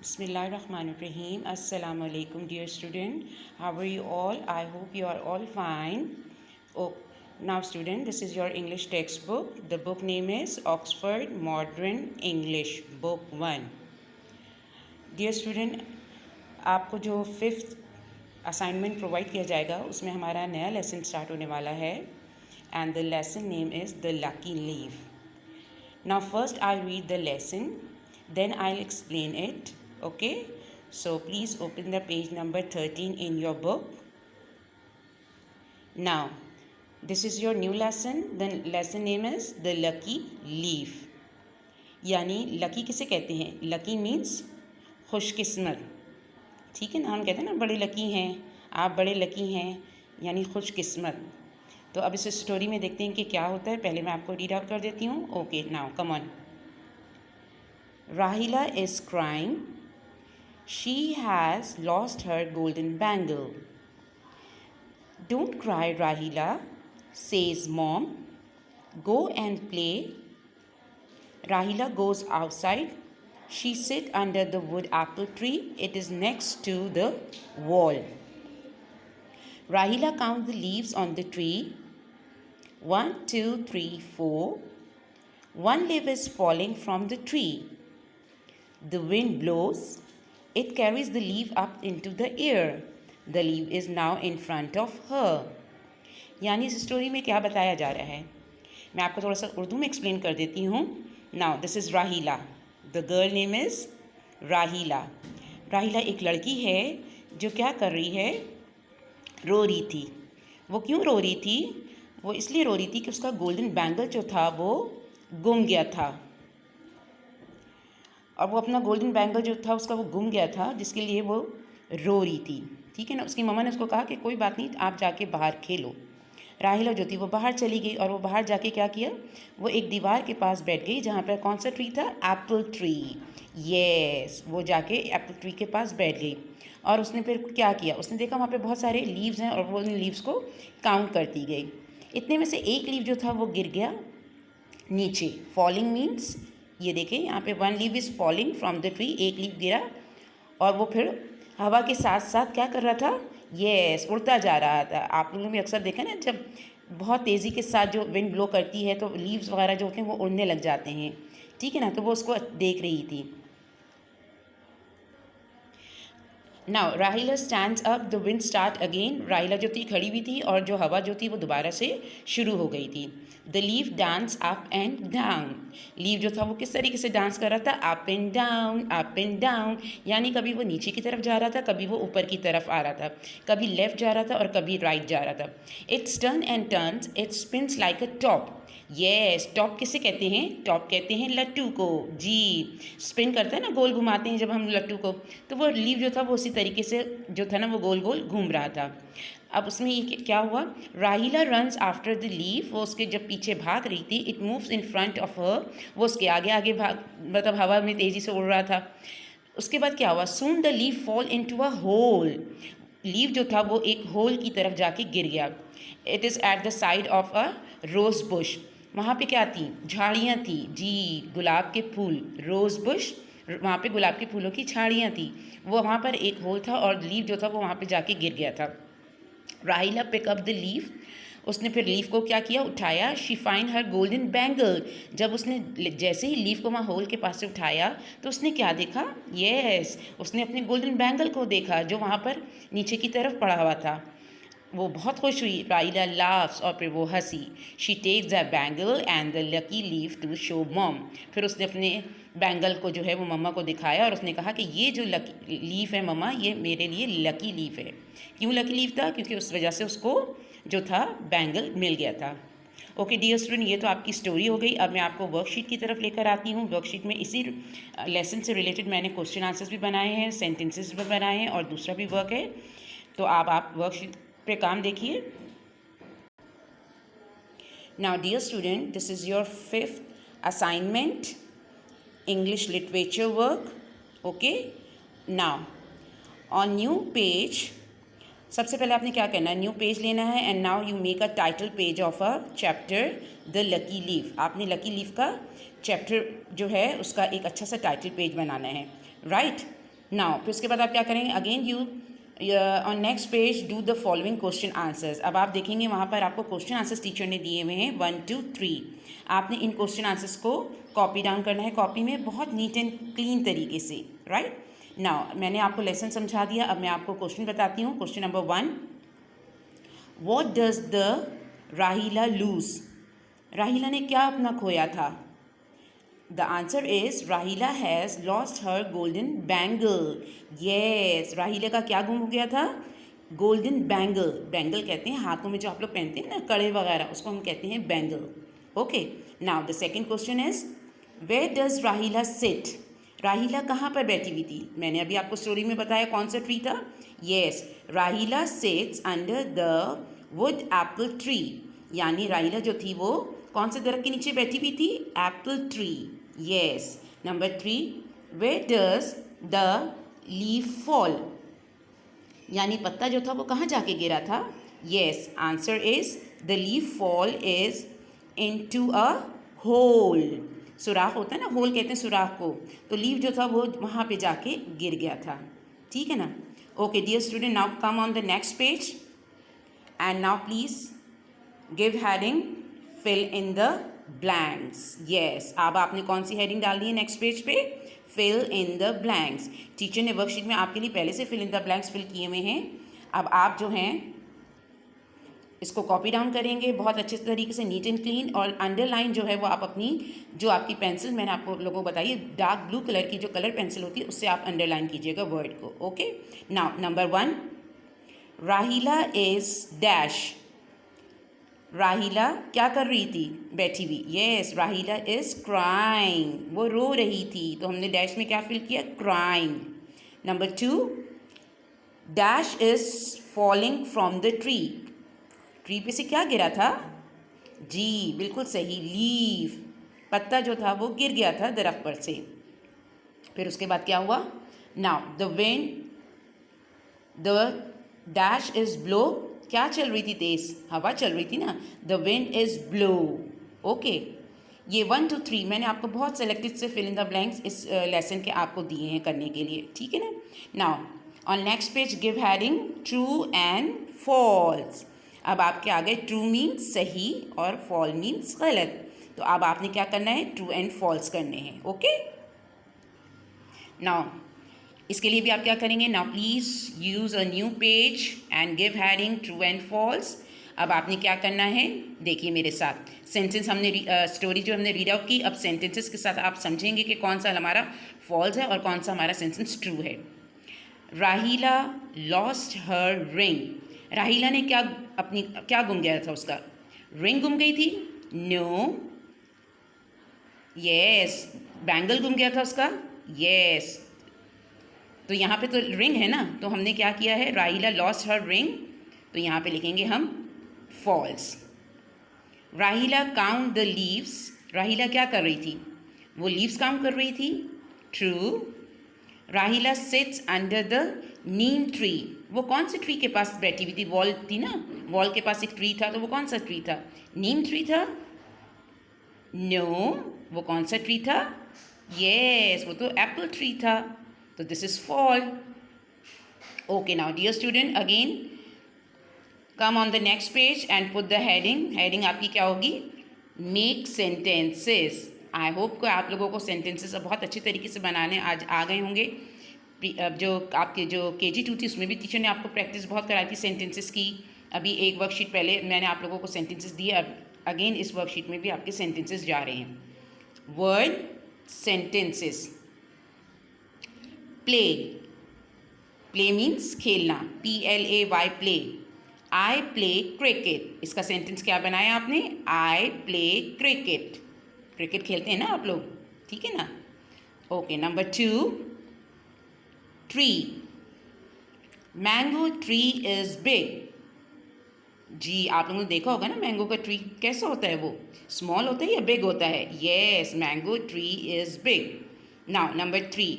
Bismillahirrahmanirrahim. Assalamu alaikum, dear student. How are you all? I hope you are all fine. Oh, now student, this is your English textbook. The book name is Oxford Modern English, Book 1. Dear student, आपको जो 5th assignment provide किया जाएगा उसमें हमारा नया lesson start होने वाला है and the lesson name is The Lucky Leaf. Now first I'll read the lesson, then I'll explain it. Okay, so please open the page number 13 in your book. Now this is your new lesson. The lesson name is The Lucky Leaf. यानी lucky किसे कहते हैं? Lucky means खुशकिस्मत. ठीक है ना, हम कहते हैं ना बड़े लकी हैं, आप बड़े लकी हैं, यानी खुशकिस्मत. तो अब इस स्टोरी में देखते हैं कि क्या होता है. पहले मैं आपको रीड आउट कर देती हूँ. Okay, now come on. Rahila is crying. She has lost her golden bangle. Don't cry, Rahila, says Mom. Go and play. Rahila goes outside. She sits under the wood apple tree. It is next to the wall. Rahila counts the leaves on the tree. 1, 2, 3, 4. One leaf is falling from the tree. The wind blows. It carries the leaf up into the air. The leaf is now in front of her. यानी इस story में क्या बताया जा रहा है, मैं आपको थोड़ा सा उर्दू में एक्सप्लेन कर देती हूँ. नाउ दिस इज़ राहिला. द गर्ल नेम इज़ राहिला. राहिला एक लड़की है जो क्या कर रही है, रो रही थी. वो क्यों रो रही थी? वो इसलिए रो रही थी कि उसका गोल्डन बैंगल जो था वो गुम गया था. और वो अपना गोल्डन बैंगल जो था उसका वो गुम गया था, जिसके लिए वो रो रही थी. ठीक है ना. उसकी मम्मा ने उसको कहा कि कोई बात नहीं, आप जाके बाहर खेलो. राहिला जो थी वो बाहर चली गई और वो बाहर जाके क्या किया, वो एक दीवार के पास बैठ गई जहाँ पर कौन सा ट्री था, एप्पल ट्री. येस, वो जाके एप्पल ट्री के पास बैठ गई और उसने फिर क्या किया, उसने देखा वहाँ पे बहुत सारे लीव्स हैं और वो उन लीव्स को काउंट करती गई. इतने में से एक लीव जो था वो गिर गया नीचे. फॉलिंग मीन्स ये देखें यहाँ पे 1 leave is falling from the tree. एक लीव गिरा और वो फिर हवा के साथ साथ क्या कर रहा था, येस, उड़ता जा रहा था. आप लोगों ने भी अक्सर देखा ना, जब बहुत तेज़ी के साथ जो विंड ब्लो करती है तो लीव्स वगैरह जो होते हैं वो उड़ने लग जाते हैं. ठीक है ना. तो वो उसको देख रही थी. नाउ राहिला stands up. The wind start again. राहिला जो थी खड़ी हुई थी और जो हवा जो थी वो दोबारा से शुरू हो गई थी. The leave dance up and down. Leave जो था वो किस तरीके से डांस कर रहा था, up and down, up and down. यानी कभी वो नीचे की तरफ जा रहा था, कभी वो ऊपर की तरफ आ रहा था, कभी लेफ्ट जा रहा था और कभी राइट जा रहा था. It's turn and turns. It spins like a top. Yes, top किसे कहते हैं, टॉप कहते हैं लट्टू को. जी, स्पिन करता है ना, गोल घुमाते हैं जब हम लट्टू को. तो वो लीव जो था वो उसी तरीके से जो था ना वो गोल गोल घूम रहा था. अब उसमें ये क्या हुआ, राहिला रन्स आफ्टर द लीफ. वो उसके जब पीछे भाग रही थी. It moves in front of her. वो उसके आगे आगे भाग, मतलब हवा में तेज़ी से उड़ रहा था. उसके बाद क्या हुआ, soon the leaf fall into a hole. Leaf जो था वो एक होल की तरफ जाके गिर गया. It is at the side of a rose bush. वहाँ पे क्या थी, झाड़ियाँ थी. जी, गुलाब के फूल, रोज़ बुश, वहाँ पे गुलाब के फूलों की झाड़ियाँ थी. वो वहाँ पर एक होल था और लीफ जो था वो वहाँ पे जाके गिर गया था. राहिला पिक अप द लीफ. उसने फिर लीफ को क्या किया, उठाया. She find her golden bangle. जब उसने जैसे ही लीफ को वहाँ होल के पास से उठाया तो उसने क्या देखा, येस, उसने अपने गोल्डन बैंगल को देखा जो वहाँ पर नीचे की तरफ पड़ा हुआ था. वो बहुत खुश हुई. राहिला लाफ्स, और फिर वो हंसी. She takes the bangle and the lucky leaf to show mom. फिर उसने अपने बैंगल को जो है वो मम्मा को दिखाया और उसने कहा कि ये जो लकी लीफ है मम्मा, ये मेरे लिए लकी लीफ है. क्यों लकी लीफ था, क्योंकि उस वजह से उसको जो था बैंगल मिल गया था. ओके डियर स्टूडेंट, ये तो आपकी स्टोरी हो गई. अब मैं आपको वर्कशीट की तरफ लेकर आती हूँ. वर्कशीट में इसी लेसन से रिलेटेड मैंने क्वेश्चन आंसर्स भी बनाए हैं, सेंटेंसेस भी बनाए हैं और दूसरा भी वर्क है. तो आप वर्कशीट पे काम देखिए. Now dear student, this is your 5th assignment, English literature work. Okay, now on new page सबसे पहले आपने क्या करना है, न्यू पेज लेना है. And now you make a title page of a chapter the lucky leaf. आपने lucky leaf का चैप्टर जो है उसका एक अच्छा सा टाइटल पेज बनाना है. राइट. नाउ फिर उसके बाद आप क्या करेंगे, again you on next page do the following question answers. अब आप देखेंगे वहाँ पर आपको क्वेश्चन आंसर्स टीचर ने दिए हुए हैं 1 2 3। आपने इन क्वेश्चन आंसर्स को कॉपी डाउन करना है कॉपी में बहुत नीट एंड क्लीन तरीके से, राइट। नाउ मैंने आपको लेसन समझा दिया, अब मैं आपको क्वेश्चन बताती हूँ। Question number 1, what does the राहिला लूज? राहिला ने क्या अपना खोया था? The answer is राहिला has lost her golden bangle. Yes, राहिला का क्या गुम हो गया था? Golden bangle. बैंगल कहते हैं हाथों में जो आप लोग पहनते हैं ना, कड़े वगैरह, उसको हम कहते हैं bangle. Okay, now the second question is where does Rahila sit? Rahila कहाँ पर बैठी हुई थी? मैंने अभी आपको स्टोरी में बताया कौन सा ट्री था। Yes, Rahila sits under the wood apple tree. यानी राहिला जो थी वो कौन से दरख्त के नीचे बैठी हुई थी? Apple tree. Yes. Number 3, where does the leaf fall? यानी पत्ता जो था वो कहाँ जाके गिरा था? Yes, answer is the leaf fall is into a hole. सुराख होता है ना, होल कहते हैं सुराख को, तो लीफ जो था वो वहाँ पे जाके गिर गया था। ठीक है ना? Okay dear student, now come on the next page and now please give heading fill in the blanks. Yes, अब आपने कौन सी हेडिंग डाल दी है नेक्स्ट पेज पे? Fill in the blanks. Teacher ने वर्कशीट में आपके लिए पहले से fill in the blanks fill किए हुए हैं। अब आप जो हैं इसको कॉपी डाउन करेंगे बहुत अच्छे तरीके से, नीट एंड क्लीन, और अंडरलाइन जो है वो आप अपनी जो आपकी पेंसिल मैंने आपको लोगों को बताई डार्क ब्लू कलर की जो कलर पेंसिल होती है उससे आप अंडरलाइन कीजिएगा वर्ड को। ओके, नाउ नंबर 1, राहिला इज डैश। राहिला क्या कर रही थी? बैठी हुई। यस, राहिला इज क्राइंग, वो रो रही थी, तो हमने डैश में क्या फिल किया? Crying. Number 2, dash is falling from the tree. Tree पे से क्या गिरा था? जी बिल्कुल सही, लीफ, पत्ता जो था वो गिर गया था दरख्त पर से। फिर उसके बाद क्या हुआ? Now the wind, the dash is blow. क्या चल रही थी? तेज हवा चल रही थी ना, the wind is blow. Okay, ये 1 2 3 मैंने आपको बहुत सेलेक्टेड से फिल इन द ब्लैंक्स इस लेसन के आपको दिए हैं करने के लिए। ठीक है ना? Now on next page give heading true and false. अब आपके आगे ट्रू मीन्स सही और फॉल मीन्स गलत, तो अब आपने क्या करना है? ट्रू एंड फॉल्स करने हैं। ओके, नाउ इसके लिए भी आप क्या करेंगे? Now please use a new page and give heading true and false. अब आपने क्या करना है? देखिए मेरे साथ, सेंटेंस हमने स्टोरी जो हमने रीड आउट की, अब सेंटेंसेस के साथ आप समझेंगे कि कौन सा हमारा फॉल्स है और कौन सा हमारा सेंटेंस ट्रू है। राहिला लॉस्ट हर रिंग। राहिला ने क्या अपनी क्या गुम गया था? उसका रिंग गुम गई थी? नो। यस, बैंगल गुम गया था उसका? यस, तो यहाँ पे तो रिंग है ना, तो हमने क्या किया है? राहिला लॉस्ट हर रिंग, तो यहाँ पे लिखेंगे हम फॉल्स। राहिला काउंट द लीव्स। राहिला क्या कर रही थी? वो लीव्स काउंट कर रही थी? True. Rahila sits under the neem tree. वो कौन से ट्री के पास बैठी हुई थी? वॉल थी ना, वॉल के पास एक ट्री था, तो वो कौन सा ट्री था? नीम ट्री था? नो। वो कौन सा ट्री था? यस, वो तो एप्पल ट्री था, तो this is fall. Okay, now dear student again come on the next page and put the heading. Heading आपकी क्या होगी? Make sentences. आई होप कि आप लोगों को सेंटेंसेस बहुत अच्छे तरीके से बनाने आज आ गए होंगे। अब जो आपके जो KG2 थी उसमें भी टीचर ने आपको प्रैक्टिस बहुत कराई थी सेंटेंसेस की। अभी एक वर्कशीट पहले मैंने आप लोगों को सेंटेंसेस दिए, अब अगेन इस वर्कशीट में भी आपके सेंटेंसेस जा रहे हैं। Word sentences. Play, play means खेलना, PLAY play. I play cricket, इसका सेंटेंस क्या बनाया आपने? I play cricket. क्रिकेट खेलते हैं ना आप लोग, ठीक है ना? Okay, number 2, tree. Mango tree is big. जी आप लोगों ने देखा होगा ना मैंगो का ट्री कैसा होता है, वो स्मॉल होता है या बिग होता है? Yes, mango tree is big. Now number 3,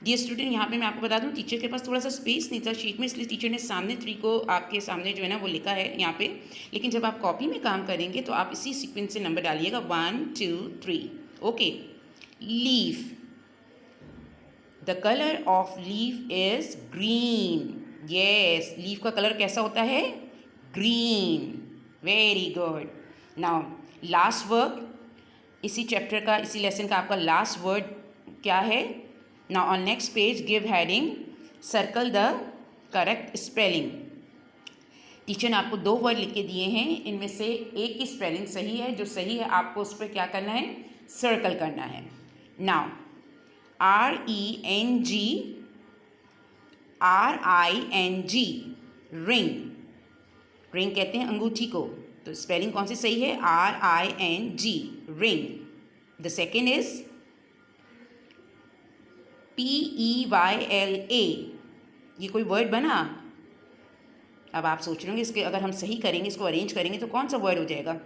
dear student, यहाँ पे मैं आपको बता दूँ टीचर के पास थोड़ा सा स्पेस नहीं था शीट में, इसलिए टीचर ने सामने 3 को आपके सामने जो है ना वो लिखा है यहाँ पे, लेकिन जब आप कॉपी में काम करेंगे तो आप इसी सीक्वेंस से नंबर डालिएगा 1 2 3। Okay, leaf, the colour of leaf is green. Yes, leaf का कलर कैसा होता है? Green. Very good. Now last word, इसी चैप्टर का, इसी लेसन का आपका लास्ट वर्ड क्या है? Now on next page give heading circle the correct spelling. Teacher ने आपको 2 वर्ड लिख के दिए हैं, इनमें से एक की स्पेलिंग सही है. जो सही है आपको उस पर क्या करना है? सर्कल करना है. Now RENG RING ring. Ring कहते हैं अंगूठी को, तो स्पेलिंग कौन सी सही है? RING ring. The second is PEYLA. ये कोई वर्ड बना? अब आप सोच रहे होंगे इसके अगर हम सही करेंगे, इसको अरेंज करेंगे तो कौन सा वर्ड हो जाएगा?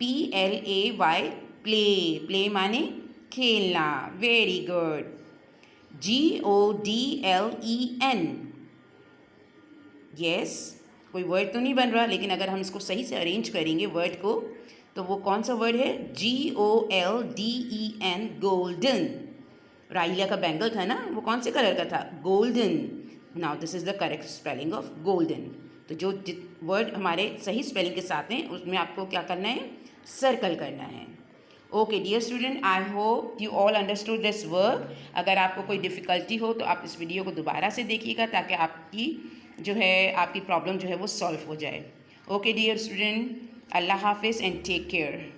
PLAY play. प्ले माने खेलना. Very good. GODLEN. यस, कोई वर्ड तो नहीं बन रहा, लेकिन अगर हम इसको सही से अरेंज करेंगे वर्ड को, तो वो कौन सा वर्ड है? GOLDEN golden. राइला का बैंगल था ना, वो कौन से कलर का था? Golden. Now this is the correct spelling of golden. तो जो वर्ड हमारे सही स्पेलिंग के साथ हैं उसमें आपको क्या करना है? सर्कल करना है. Okay dear student, I hope you all understood this work. अगर आपको कोई डिफ़िकल्टी हो तो आप इस वीडियो को दोबारा से देखिएगा ताकि आपकी जो है आपकी प्रॉब्लम जो है वो सॉल्व हो जाए. ओके डियर स्टूडेंट, अल्लाह हाफिज़ एंड टेक केयर.